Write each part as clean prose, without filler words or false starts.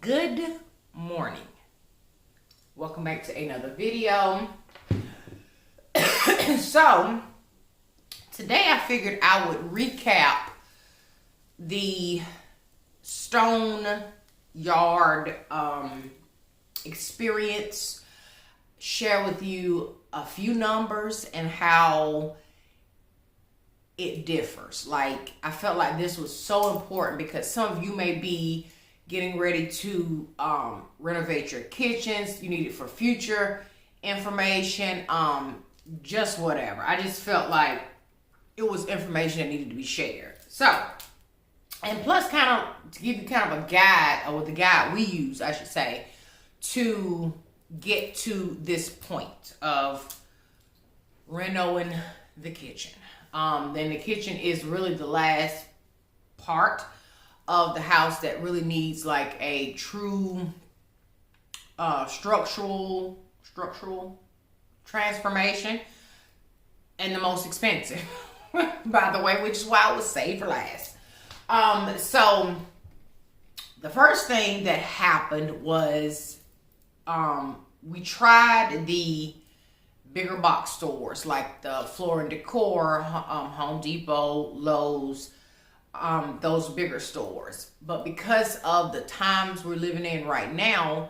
Good morning. Welcome back to another video. So, today I figured I would recap the stone yard experience, share with you a few numbers and how it differs. Like, I felt like this was so important because some of you may be getting ready to renovate your kitchens. You need it for future information, just whatever. I just felt like it was information that needed to be shared. So, and plus kind of to give you kind of a guide, or the guide we use, I should say, to get to this point of renovating the kitchen. Then the kitchen is really the last part of the house that really needs like a true structural transformation, and the most expensive, by the way, which is why I was saved for last. So the first thing that happened was we tried the bigger box stores like the Floor and Decor, Home Depot, Lowe's, those bigger stores. But because of the times we're living in right now,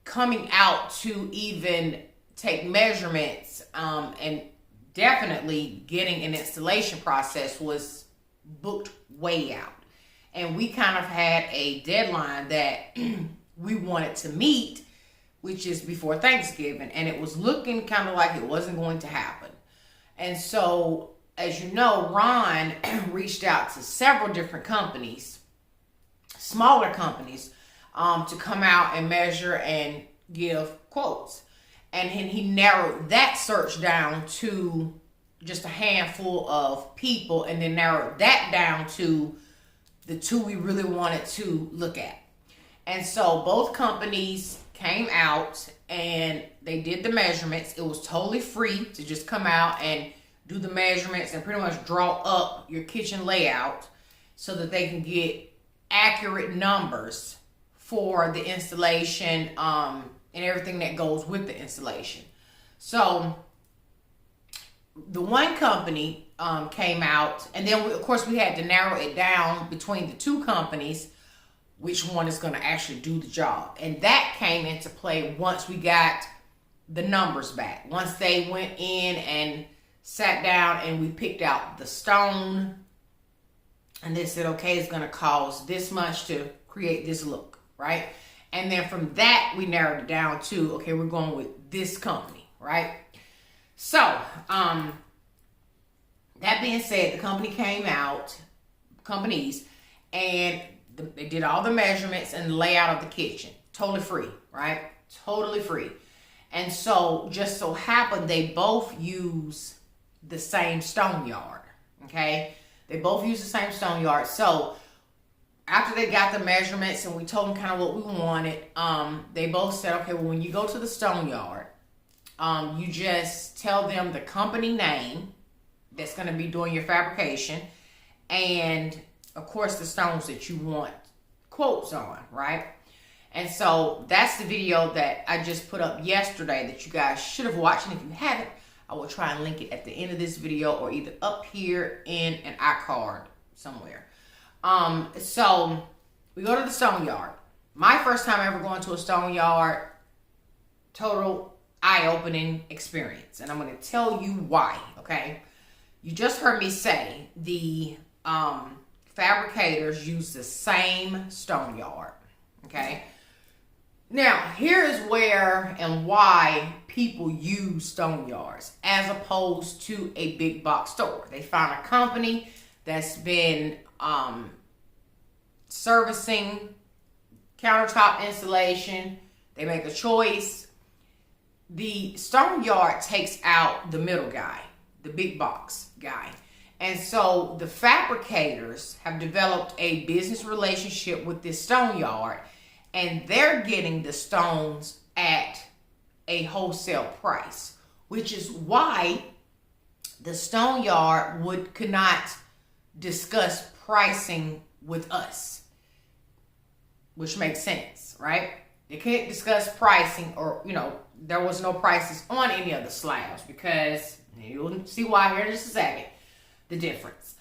coming out to even take measurements and definitely getting an installation process was booked way out. And we kind of had a deadline that we wanted to meet, which is before Thanksgiving, and it was looking kind of like it wasn't going to happen. And so, as you know, Ron reached out to several different companies, smaller companies, to come out and measure and give quotes. And he narrowed that search down to just a handful of people, and then narrowed that down to the two we really wanted to look at. And so both companies came out and they did the measurements. It was totally free to just come out and do the measurements and pretty much draw up your kitchen layout so that they can get accurate numbers for the installation and everything that goes with the installation. So the one company came out, and then of course we had to narrow it down between the two companies, which one is going to actually do the job. And that came into play once we got the numbers back. Once they went in and sat down and we picked out the stone, and they said, okay, it's going to cost this much to create this look, right? And then from that, we narrowed it down to, okay, we're going with this company, right? So, that being said, the company came out, and they did all the measurements and the layout of the kitchen. Totally free, right? Totally free. And so, just so happened, they both use the same stone yard, okay? They both use the same stone yard. So, after they got the measurements and we told them kind of what we wanted, they both said, okay, well, when you go to the stone yard, you just tell them the company name that's going to be doing your fabrication, and of course the stones that you want quotes on, right? And so that's the video that I just put up yesterday that you guys should have watched. And if you haven't, I will try and link it at the end of this video or either up here in an iCard somewhere. So we go to the stone yard. My first time ever going to a stone yard, total eye-opening experience. And I'm going to tell you why, okay? You just heard me say the fabricators use the same stone yard, okay? Now, here's where and why people use stone yards as opposed to a big box store. They find a company that's been servicing countertop installation. They make a choice. The stone yard takes out the middle guy, the big box guy. And so the fabricators have developed a business relationship with this stone yard, and they're getting the stones at a wholesale price, which is why the stone yard could not discuss pricing with us. which makes sense, right? They can't discuss pricing, or, there was no prices on any of the slabs, because you'll see why here in just a second, the difference.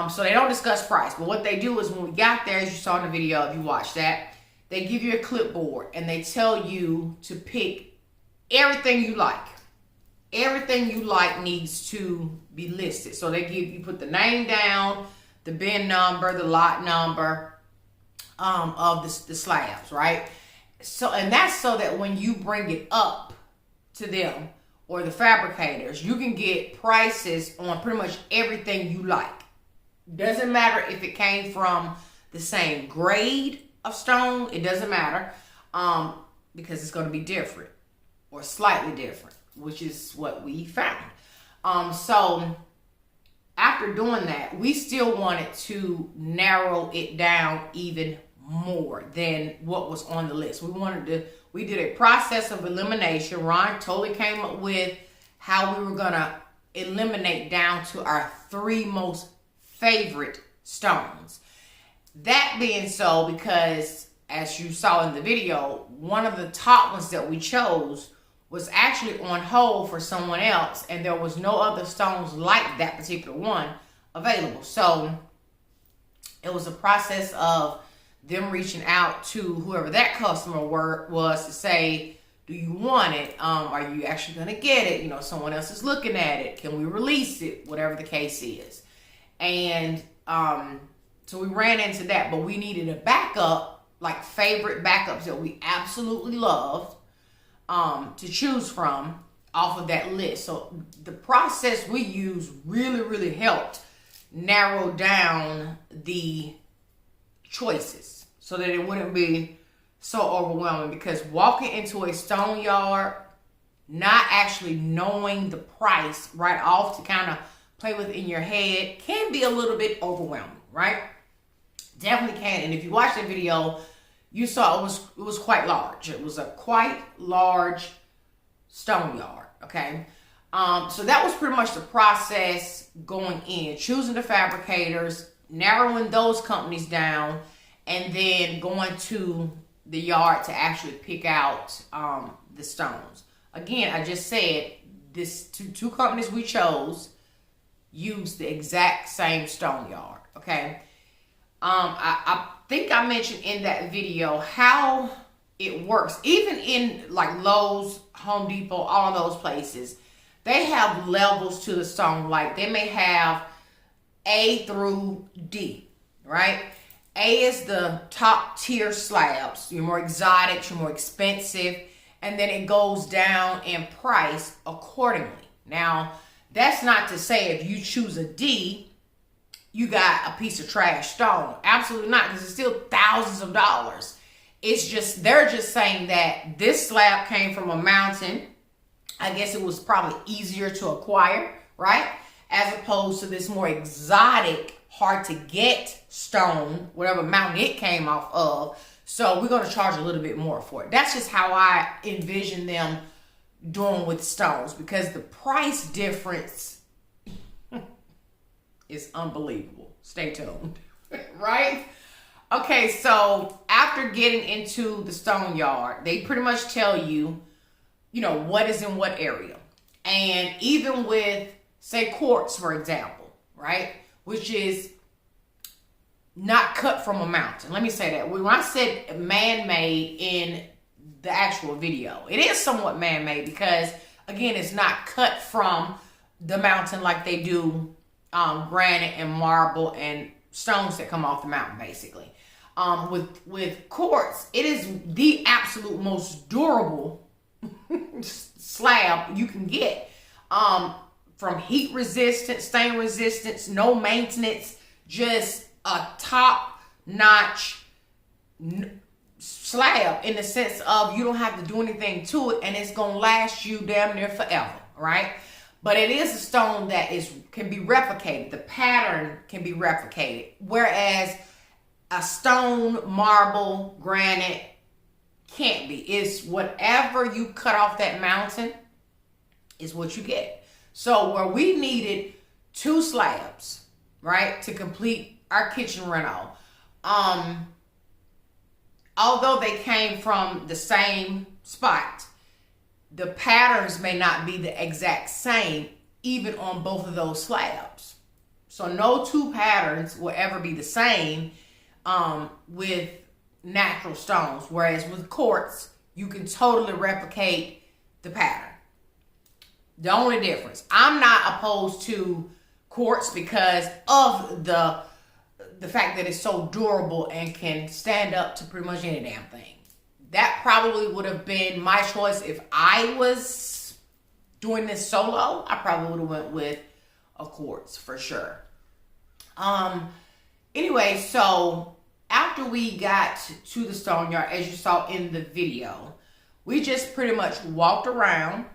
So they don't discuss price, but what they do is when we got there, as you saw in the video, if you watched that, they give you a clipboard and they tell you to pick everything you like. Everything you like needs to be listed. So you put the name down, the bin number, the lot number of the slabs, right? So, and that's so that when you bring it up to them or the fabricators, you can get prices on pretty much everything you like. Doesn't matter if it came from the same grade of stone. It doesn't matter because it's going to be different or slightly different, which is what we found. So after doing that, we still wanted to narrow it down even more than what was on the list. We did a process of elimination. Ron totally came up with how we were going to eliminate down to our 3 most favorite stones. That being so, because as you saw in the video, one of the top ones that we chose was actually on hold for someone else, and there was no other stones like that particular one available. So it was a process of them reaching out to whoever that customer was to say, do you want it? Are you actually going to get it? Someone else is looking at it. Can we release it? Whatever the case is. And so we ran into that, but we needed a backup, like favorite backups that we absolutely loved to choose from off of that list. So the process we used really, really helped narrow down the choices so that it wouldn't be so overwhelming, because walking into a stone yard, not actually knowing the price right off to kind of play with in your head can be a little bit overwhelming, right? Definitely can. And if you watch the video, you saw it was quite large. It was a quite large stone yard, okay? So that was pretty much the process going in, choosing the fabricators, narrowing those companies down, and then going to the yard to actually pick out the stones. Again, I just said this two companies we chose used the exact same stone yard, okay? I think I mentioned in that video how it works. Even in like Lowe's, Home Depot, all of those places, they have levels to the stone. Like they may have A through D, right? A is the top tier slabs. You're more exotic, you're more expensive, and then it goes down in price accordingly. Now, that's not to say if you choose a D, you got a piece of trash stone. Absolutely not, because it's still thousands of dollars. It's just, they're just saying that this slab came from a mountain. I guess it was probably easier to acquire, right? As opposed to this more exotic, hard to get stone, whatever mountain it came off of. So we're going to charge a little bit more for it. That's just how I envision them doing with stones, because the price difference is unbelievable. Stay tuned, right? Okay, so after getting into the stone yard, they pretty much tell you, what is in what area. And even with, say, quartz, for example, right? Which is not cut from a mountain. Let me say that. When I said man-made in the actual video, it is somewhat man-made because, again, it's not cut from the mountain like they do granite and marble and stones that come off the mountain, basically. With quartz, it is the absolute most durable slab you can get. From heat resistance, stain resistance, no maintenance, just a top-notch slab in the sense of you don't have to do anything to it, and it's going to last you damn near forever, right? But it is a stone that can be replicated. The pattern can be replicated, whereas a stone, marble, granite can't be. It's whatever you cut off that mountain is what you get. So where we needed 2 slabs, right, to complete our kitchen reno, although they came from the same spot, the patterns may not be the exact same even on both of those slabs. So no two patterns will ever be the same with natural stones, whereas with quartz, you can totally replicate the pattern. The only difference, I'm not opposed to quartz because of the fact that it's so durable and can stand up to pretty much any damn thing. That probably would have been my choice if I was doing this solo. I probably would have went with a quartz for sure. Anyway, so after we got to the stone yard, as you saw in the video, we just pretty much walked around,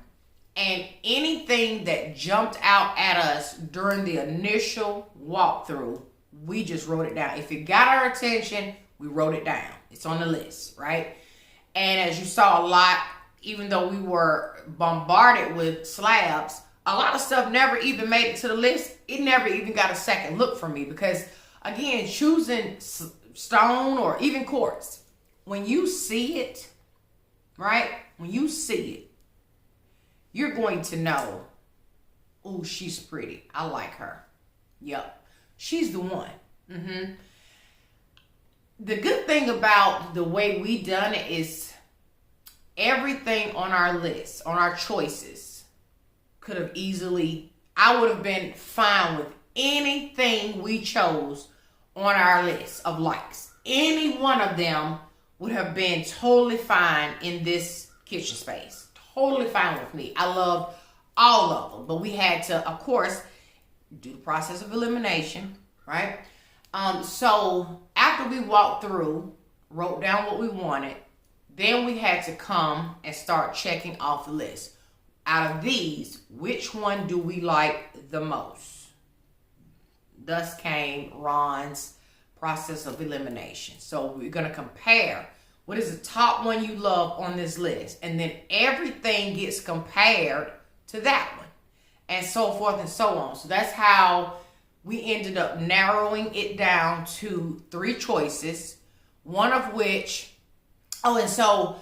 and anything that jumped out at us during the initial walkthrough, we just wrote it down. If it got our attention, we wrote it down. It's on the list, right? And as you saw a lot, even though we were bombarded with slabs, a lot of stuff never even made it to the list. It never even got a second look from me because, again, choosing stone or even quartz, when you see it, right? When you see it, you're going to know, oh, she's pretty. I like her. Yep. She's the one. The good thing about the way we done it is everything on our list, on our choices, could have easily, I would have been fine with anything we chose on our list of likes. Any one of them would have been totally fine in this kitchen space. Totally fine with me. I love all of them, but we had to, of course, do the process of elimination, right? So after we walked through, wrote down what we wanted, then we had to come and start checking off the list. Out of these, which one do we like the most? Thus came Ron's process of elimination. So we're going to compare what is the top one you love on this list, and then everything gets compared to that one, and so forth and so on. So that's how we ended up narrowing it down to 3 choices, one of which, and so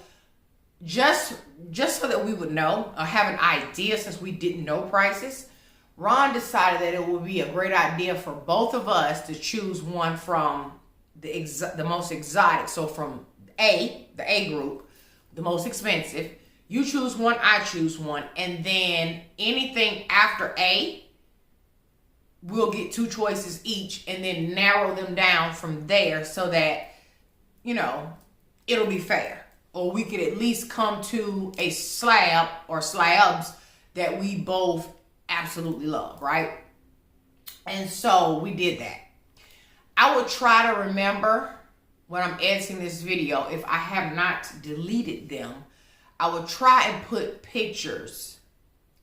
just so that we would know or have an idea, since we didn't know prices, Ron decided that it would be a great idea for both of us to choose one from the most exotic. So from the A group, the most expensive. You choose one, I choose one, and then anything after A, we'll get 2 choices each and then narrow them down from there so that, it'll be fair. Or we could at least come to a slab or slabs that we both absolutely love, right? And so we did that. I would try to remember when I'm editing this video, if I have not deleted them, I would try and put pictures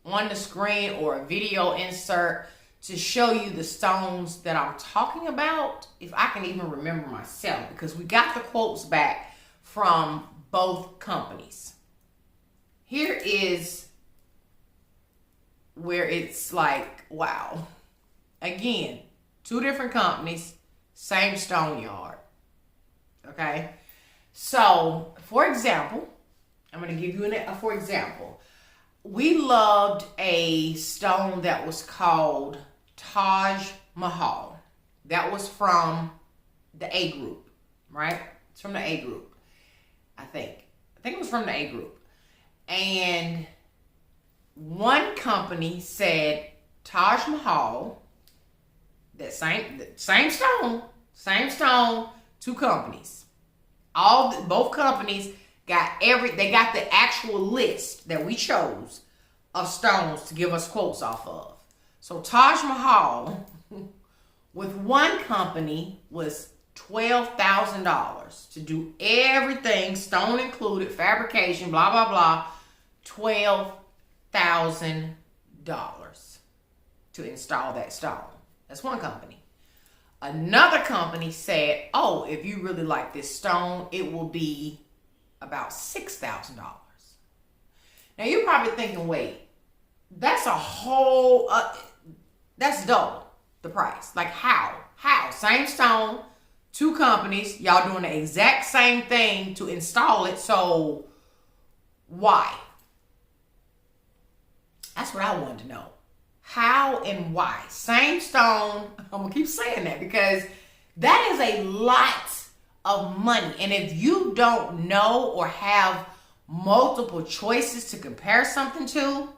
on the screen or a video insert to show you the stones that I'm talking about, if I can even remember myself, because we got the quotes back from both companies. Here is where it's like, wow. Again, 2 different companies, same stone yard. Okay? So, for example, I'm going to give you for example. We loved a stone that was called Taj Mahal. That was from the A group, right? It's from the A group, I think. I think it was from the A group. And one company said Taj Mahal, that same stone, 2 companies. Both companies got they got the actual list that we chose of stones to give us quotes off of. So Taj Mahal with one company was $12,000 to do everything, stone included, fabrication, blah, blah, blah. $12,000 to install that stone. That's one company. Another company said, oh, if you really like this stone, it will be about $6,000. Now you're probably thinking, wait, that's a whole, that's double the price. Like how? Same stone, two companies, y'all doing the exact same thing to install it, so why? That's what I wanted to know. How and why? Same stone. I'm gonna keep saying that because that is a lot of money. And if you don't know or have multiple choices to compare something to,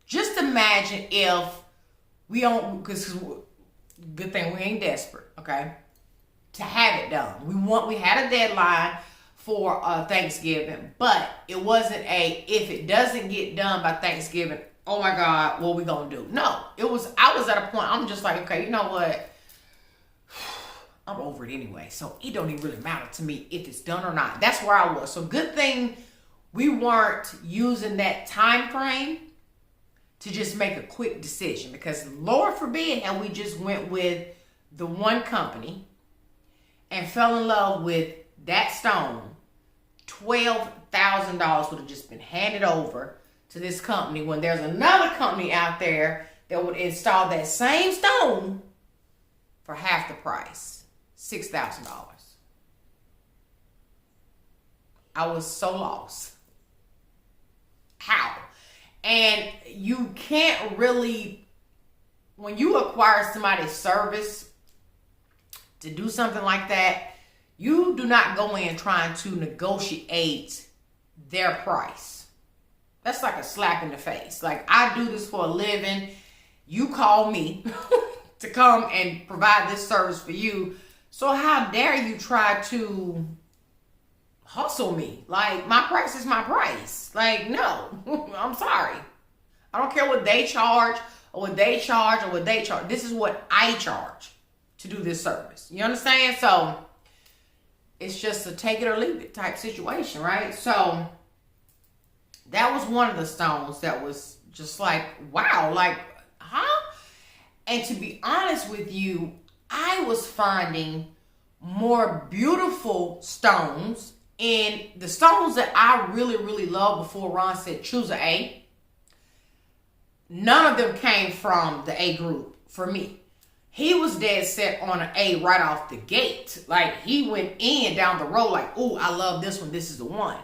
just imagine if we don't, because good thing we ain't desperate, okay, to have it done. We had a deadline for Thanksgiving, but it wasn't if it doesn't get done by Thanksgiving, oh my God, what we gonna do? No, I was at a point, I'm just like, okay, you know what? I'm over it anyway, so it don't even really matter to me if it's done or not. That's where I was. So good thing we weren't using that time frame to just make a quick decision, because Lord forbid, and we just went with the one company and fell in love with that stone, $12,000 would have just been handed over to this company when there's another company out there that would install that same stone for half the price, $6,000. I was so lost. How? And you can't really, when you acquire somebody's service to do something like that, you do not go in trying to negotiate their price. That's like a slap in the face. Like, I do this for a living. You call me to come and provide this service for you. So how dare you try to hustle me? Like, my price is my price. Like, no, I'm sorry. I don't care what they charge or what they charge or what they charge. This is what I charge to do this service. You understand? So it's just a take it or leave it type situation, right? So that was one of the stones that was just like, wow, like, huh? And to be honest with you, I was finding more beautiful stones in the stones that I really, really love before Ron said, choose an A. None of them came from the A group for me. He was dead set on an A right off the gate. Like, he went in down the road like, ooh, I love this one. This is the one.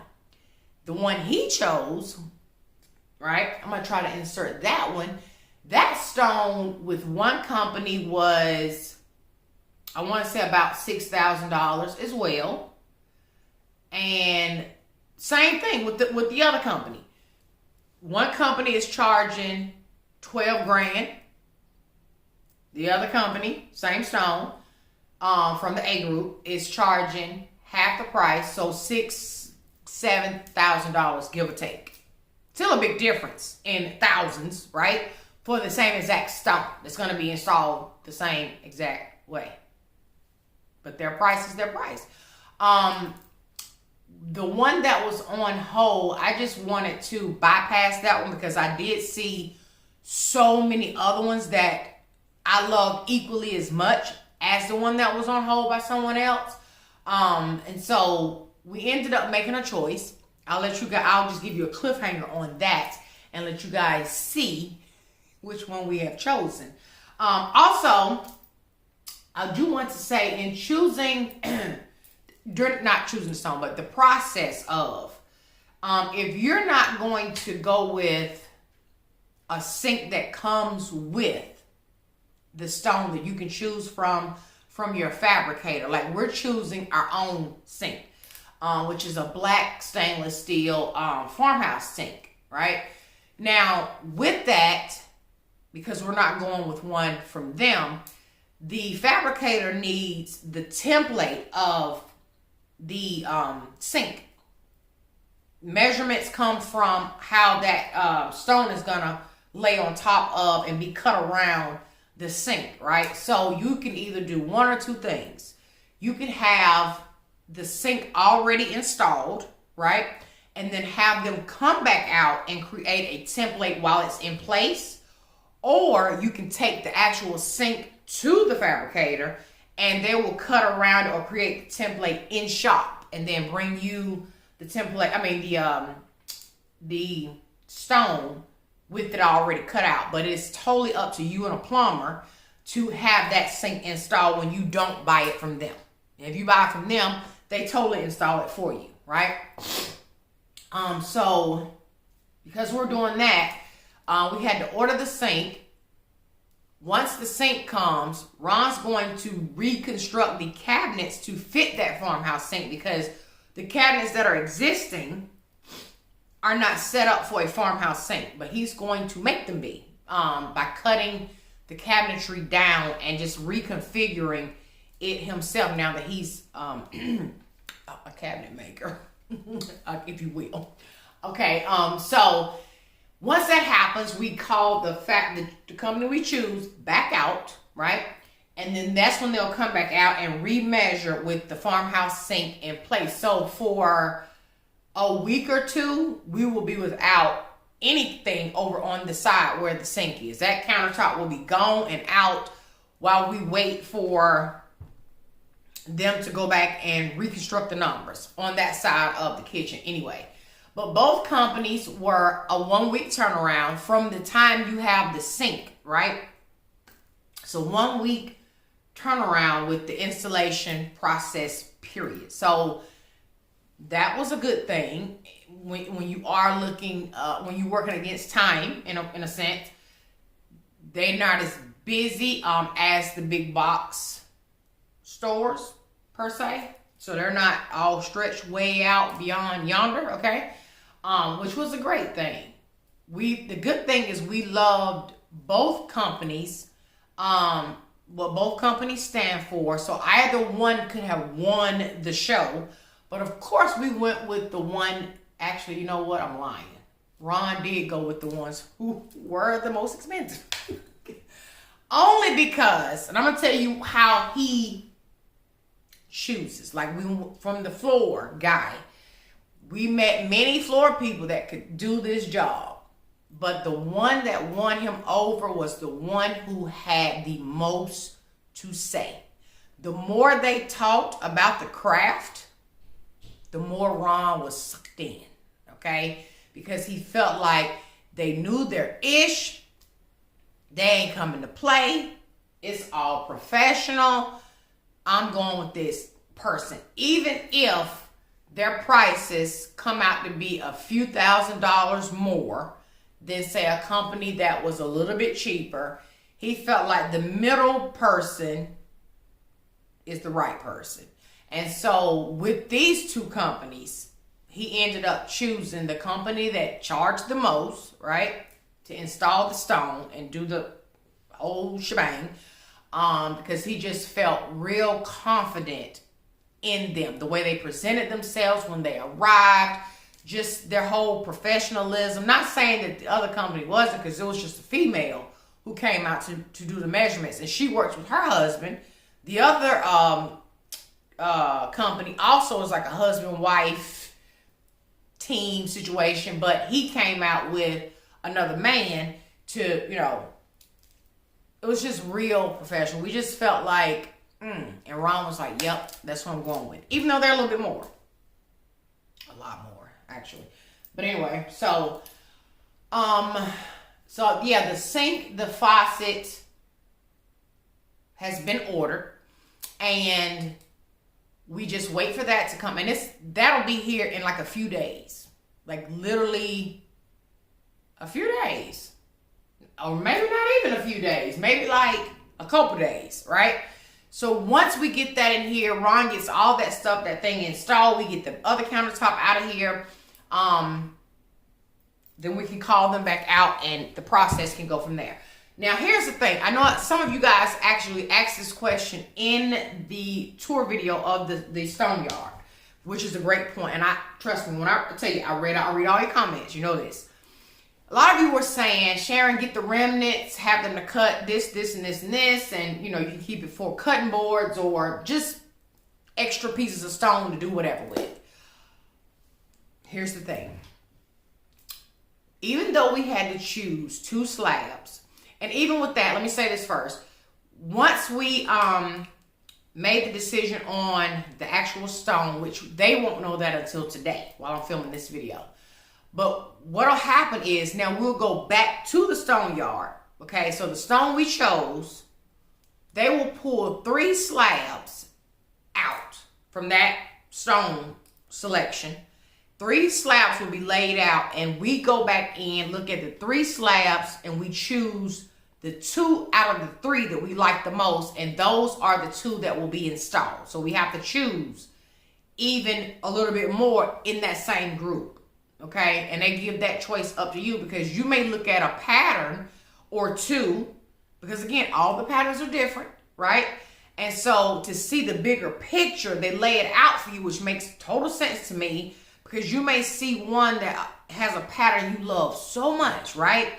The one he chose, right? I'm going to try to insert that one. That stone with one company was, I want to say about $6,000 as well. And same thing with the other company. One company is charging 12 grand. The other company, same stone, from the A group, is charging half the price, so $7,000, give or take. Still a big difference in thousands, right? For the same exact stone that's going to be installed the same exact way. But their price is their price. The one that was on hold, I just wanted to bypass that one because I did see so many other ones that I love equally as much as the one that was on hold by someone else. And so we ended up making a choice. I'll just give you a cliffhanger on that and let you guys see which one we have chosen. Also, I do want to say in choosing, not choosing the stone, but the process of, if you're not going to go with a sink that comes with the stone that you can choose from your fabricator, like we're choosing our own sink, which is a black stainless steel farmhouse sink, right? Now, with that, because we're not going with one from them, the fabricator needs the template of the sink. Measurements come from how that stone is gonna lay on top of and be cut around the sink, right? So you can either do one or two things. You can have the sink already installed, right? And then have them come back out and create a template while it's in place. Or you can take the actual sink to the fabricator and they will cut around or create the template in shop and then bring you the template, the stone with it already cut out. But it's totally up to you and a plumber to have that sink installed when you don't buy it from them. And if you buy it from them, they totally install it for you, right? So because we're doing that, we had to order the sink. Once the sink comes, Ron's going to reconstruct the cabinets to fit that farmhouse sink, because the cabinets that are existing are not set up for a farmhouse sink, but he's going to make them be by cutting the cabinetry down and just reconfiguring it himself, now that he's a cabinet maker, if you will. Okay, so once that happens, we call the company we choose back out, right? And then that's when they'll come back out and remeasure with the farmhouse sink in place. So for a week or two, we will be without anything over on the side where the sink is. That countertop will be gone and out while we wait for them to go back and reconstruct the numbers on that side of the kitchen anyway. But both companies were a 1 week turnaround from the time you have the sink, right? So 1 week turnaround with the installation process, period. So that was a good thing when you are looking, when you're working against time, in a sense. They're not as busy as the big box stores, per se. So they're not all stretched way out beyond yonder, okay? Which was a great thing. The good thing is we loved both companies, what both companies stand for. So either one could have won the show. But of course we went with the one, actually, you know what? I'm lying. Ron did go with the ones who were the most expensive. Only because, and I'm going to tell you how he chooses. Like, from the floor guy, we met many floor people that could do this job. But the one that won him over was the one who had the most to say. The more they talked about the craft, the more Ron was sucked in, okay? Because he felt like they knew their ish. They ain't coming to play. It's all professional. I'm going with this person. Even if their prices come out to be a few $1,000s more than, say, a company that was a little bit cheaper, he felt like the middle person is the right person. And so with these two companies, he ended up choosing the company that charged the most, right, to install the stone and do the whole shebang, because he just felt real confident in them, the way they presented themselves when they arrived, just their whole professionalism. Not saying that the other company wasn't, because it was just a female who came out to do the measurements, and she works with her husband. The other company also is like a husband-wife team situation, but he came out with another man to, it was just real professional. We just felt like, and Ron was like, yep, that's what I'm going with. Even though they're a little bit more. A lot more, actually. But anyway, so yeah, the sink, the faucet has been ordered, and we just wait for that to come. And that'll be here in like a few days. Like literally a few days. Or maybe not even a few days. Maybe like a couple days, right? So once we get that in here, Ron gets all that stuff, that thing installed. We get the other countertop out of here. Then we can call them back out, and the process can go from there. Now, here's the thing. I know some of you guys actually asked this question in the tour video of the stone yard, which is a great point. And trust me, when I tell you, I read all your comments. You know this. A lot of you were saying, Sharon, get the remnants, have them to cut this, this, and this, and this. And, you can keep it for cutting boards or just extra pieces of stone to do whatever with. Here's the thing. Even though we had to choose 2 slabs, and even with that, let me say this first. Once we made the decision on the actual stone, which they won't know that until today while I'm filming this video. But what'll happen is now we'll go back to the stone yard. Okay, so the stone we chose they will pull 3 slabs out from that stone selection. 3 slabs will be laid out, and we go back in, look at the 3 slabs, and we choose the 2 out of the 3 that we like the most, and those are the 2 that will be installed. So we have to choose even a little bit more in that same group, okay? And they give that choice up to you, because you may look at a pattern or 2, because again, all the patterns are different, right? And so to see the bigger picture, they lay it out for you, which makes total sense to me, because you may see one that has a pattern you love so much, right?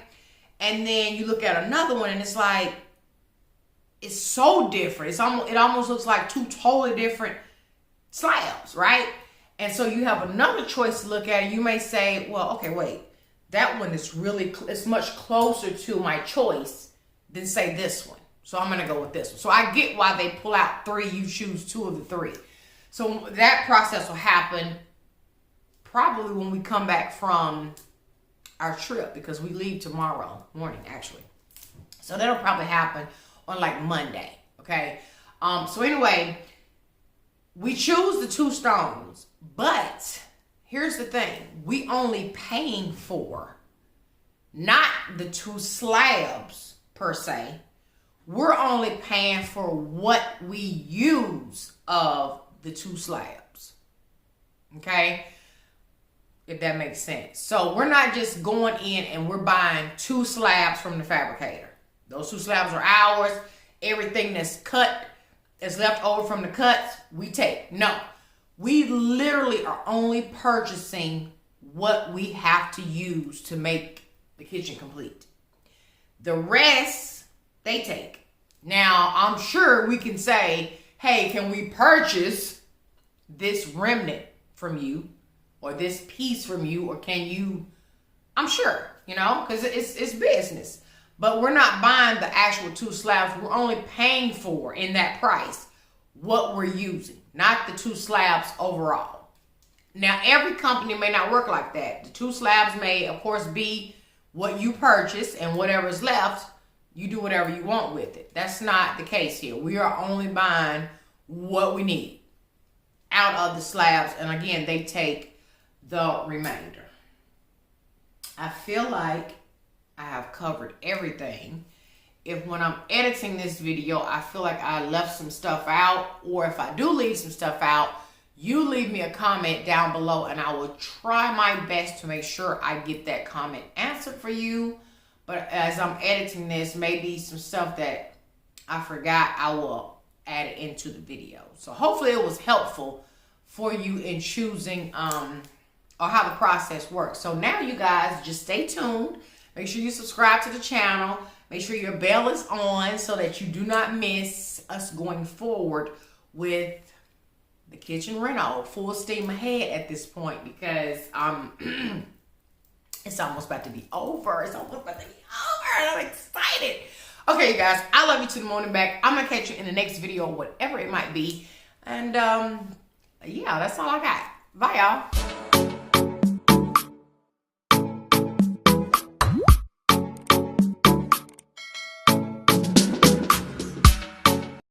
And then you look at another one and it's like, it's so different. It almost looks like 2 totally different slabs, right? And so you have another choice to look at. You may say, well, okay, wait, that one is it's much closer to my choice than say this one. So I'm gonna go with this one. So I get why they pull out 3, you choose 2 of the 3. So that process will happen probably when we come back from our trip, because we leave tomorrow morning, actually. So that'll probably happen on like Monday, okay? So anyway, we choose the 2 stones, but here's the thing. We only paying for not the 2 slabs per se. We're only paying for what we use of the 2 slabs, okay? If that makes sense. So we're not just going in and we're buying 2 slabs from the fabricator. Those 2 slabs are ours. Everything that's cut, that's left over from the cuts, we take. No, we literally are only purchasing what we have to use to make the kitchen complete. The rest, they take. Now, I'm sure we can say, hey, can we purchase this remnant from you? Or this piece from you, or can you, I'm sure, you know, because it's business. But we're not buying the actual 2 slabs. We're only paying for, in that price, what we're using, not the 2 slabs overall. Now, every company may not work like that. The 2 slabs may, of course, be what you purchase, and whatever's left, you do whatever you want with it. That's not the case here. We are only buying what we need out of the slabs, and again, they take the remainder. I feel like I have covered everything. If when I'm editing this video, I feel like I left some stuff out, or if I do leave some stuff out, you leave me a comment down below and I will try my best to make sure I get that comment answered for you. But as I'm editing this, maybe some stuff that I forgot, I will add it into the video. So hopefully it was helpful for you in choosing or how the process works. So now you guys just stay tuned. Make sure you subscribe to the channel. Make sure your bell is on so that you do not miss us going forward with the kitchen reno. Full steam ahead at this point, because it's almost about to be over. It's almost about to be over, and I'm excited. Okay, you guys, I love you to the morning back. I'm gonna catch you in the next video, whatever it might be. And yeah, that's all I got. Bye, y'all.